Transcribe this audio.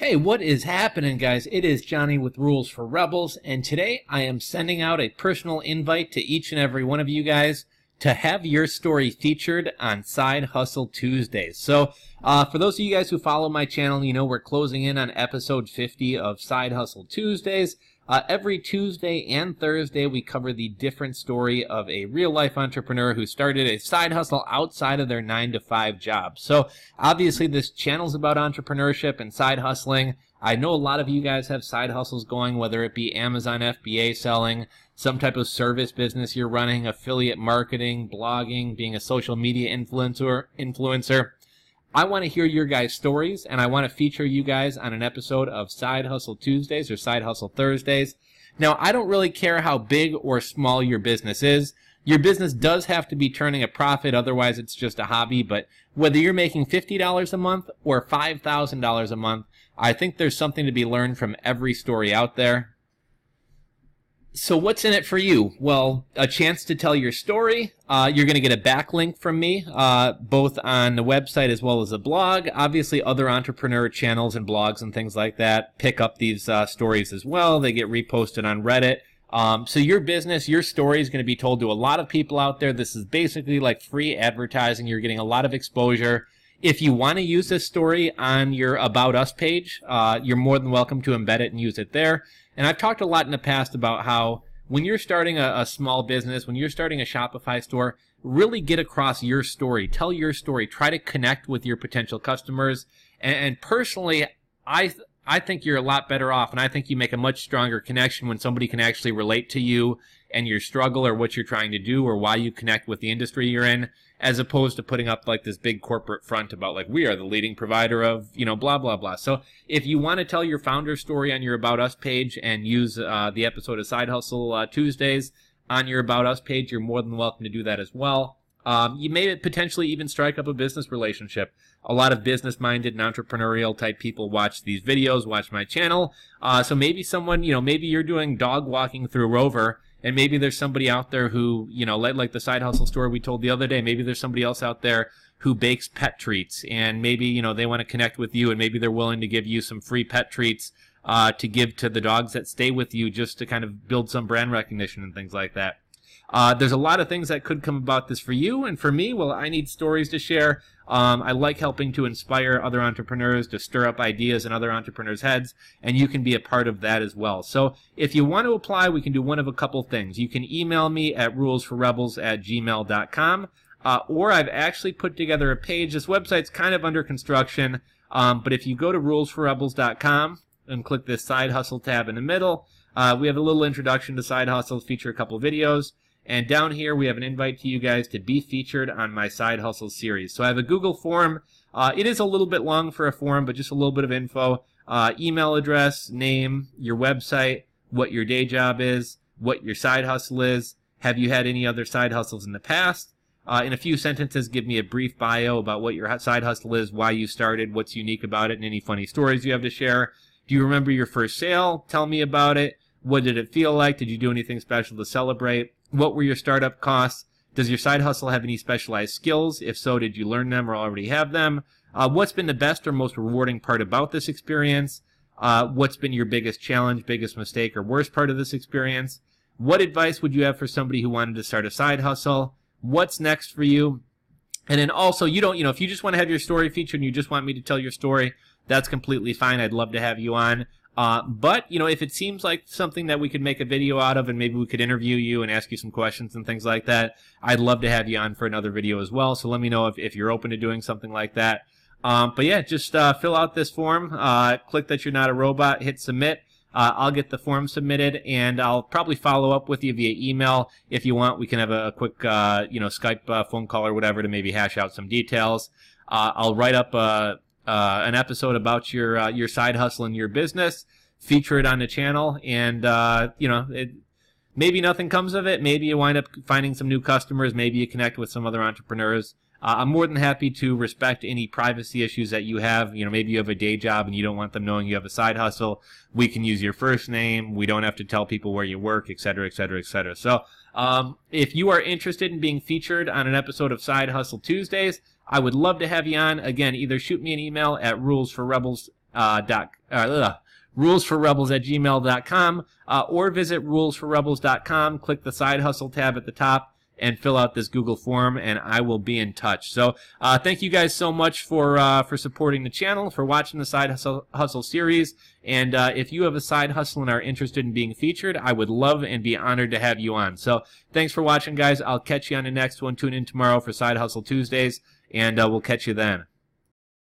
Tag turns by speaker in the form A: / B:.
A: Hey, what is happening, guys? It is Johnny with Rules for Rebels, and today I am sending out a personal invite to each and every one of you guys to have your story featured on Side Hustle Tuesdays. So, for those of you guys who follow my channel, you know we're closing in on episode 50 of Side Hustle Tuesdays. Every Tuesday and Thursday, we cover the different story of a real-life entrepreneur who started a side hustle outside of their 9-to-5 job. So, obviously, this channel's about entrepreneurship and side hustling. I know a lot of you guys have side hustles going, whether it be Amazon FBA selling, some type of service business you're running, affiliate marketing, blogging, being a social media influencer. I want to hear your guys' stories, and I want to feature you guys on an episode of Side Hustle Tuesdays or Side Hustle Thursdays. Now, I don't really care how big or small your business is. Your business does have to be turning a profit, otherwise it's just a hobby, but whether you're making $50 a month or $5,000 a month, I think there's something to be learned from every story out there. So what's in it for you? Well, a chance to tell your story. You're going to get a backlink from me, both on the website as well as the blog. Obviously, other entrepreneur channels and blogs and things like that pick up these stories as well. They get reposted on Reddit. So your business, your story is going to be told to a lot of people out there. This is basically like free advertising. You're getting a lot of exposure. If you want to use this story on your About Us page, you're more than welcome to embed it and use it there. And I've talked a lot in the past about how when you're starting a small business, when you're starting a Shopify store, really get across your story. Tell your story. Try to connect with your potential customers. And personally, I think you're a lot better off, and I think you make a much stronger connection when somebody can actually relate to you and your struggle or what you're trying to do or why you connect with the industry you're in, as opposed to putting up like this big corporate front about like, we are the leading provider of, you know, blah, blah, blah. So if you want to tell your founder story on your About Us page and use the episode of Side Hustle Tuesdays on your About Us page, you're more than welcome to do that as well. You may potentially even strike up a business relationship. A lot of business-minded and entrepreneurial type people watch these videos, watch my channel. So maybe someone, you know, maybe you're doing dog walking through Rover, and maybe there's somebody out there who, you know, like the Side Hustle story we told the other day, maybe there's somebody else out there who bakes pet treats, and maybe, you know, they want to connect with you, and maybe they're willing to give you some free pet treats to give to the dogs that stay with you, just to kind of build some brand recognition and things like that. There's a lot of things that could come about this for you, and for me, well, I need stories to share. I like helping to inspire other entrepreneurs, to stir up ideas in other entrepreneurs' heads, and you can be a part of that as well. So if you want to apply, we can do one of a couple things. You can email me at rulesforrebels@gmail.com, or I've actually put together a page. This website's kind of under construction, but if you go to rulesforrebels.com and click this Side Hustle tab in the middle, we have a little introduction to Side Hustle, feature a couple videos. And down here, we have an invite to you guys to be featured on my Side Hustle series. So I have a Google form. It is a little bit long for a form, but just a little bit of info. Email address, name, your website, what your day job is, what your side hustle is. Have you had any other side hustles in the past? In a few sentences, give me a brief bio about what your side hustle is, why you started, what's unique about it, and any funny stories you have to share. Do you remember your first sale? Tell me about it. What did it feel like? Did you do anything special to celebrate? What were your startup costs? Does your side hustle have any specialized skills? If so, did you learn them or already have them? What's been the best or most rewarding part about this experience? What's been your biggest challenge, biggest mistake, or worst part of this experience? What advice would you have for somebody who wanted to start a side hustle? What's next for you? And then also, you don't, if you just want to have your story featured and you just want me to tell your story, that's completely fine. I'd love to have you on. But, if it seems like something that we could make a video out of and maybe we could interview you and ask you some questions and things like that, I'd love to have you on for another video as well. So let me know if you're open to doing something like that. But yeah, just fill out this form, click that you're not a robot, hit submit. I'll get the form submitted, and I'll probably follow up with you via email. If you want, we can have a quick, Skype phone call or whatever to maybe hash out some details. I'll write up an episode about your side hustle and your business, feature it on the channel, and maybe nothing comes of it. Maybe you wind up finding some new customers. Maybe you connect with some other entrepreneurs. I'm more than happy to respect any privacy issues that you have. Maybe you have a day job and you don't want them knowing you have a side hustle. We can use your first name. We don't have to tell people where you work, et cetera, et cetera, et cetera. So if you are interested in being featured on an episode of Side Hustle Tuesdays, I would love to have you on. Again, either shoot me an email at rulesforrebels rulesforrebels@gmail.com, or visit rulesforrebels.com, click the Side Hustle tab at the top, and fill out this Google form, and I will be in touch. So thank you guys so much for supporting the channel, for watching the Side Hustle series, and if you have a side hustle and are interested in being featured, I would love and be honored to have you on. So thanks for watching, guys. I'll catch you on the next one. Tune in tomorrow for Side Hustle Tuesdays, and we'll catch you then.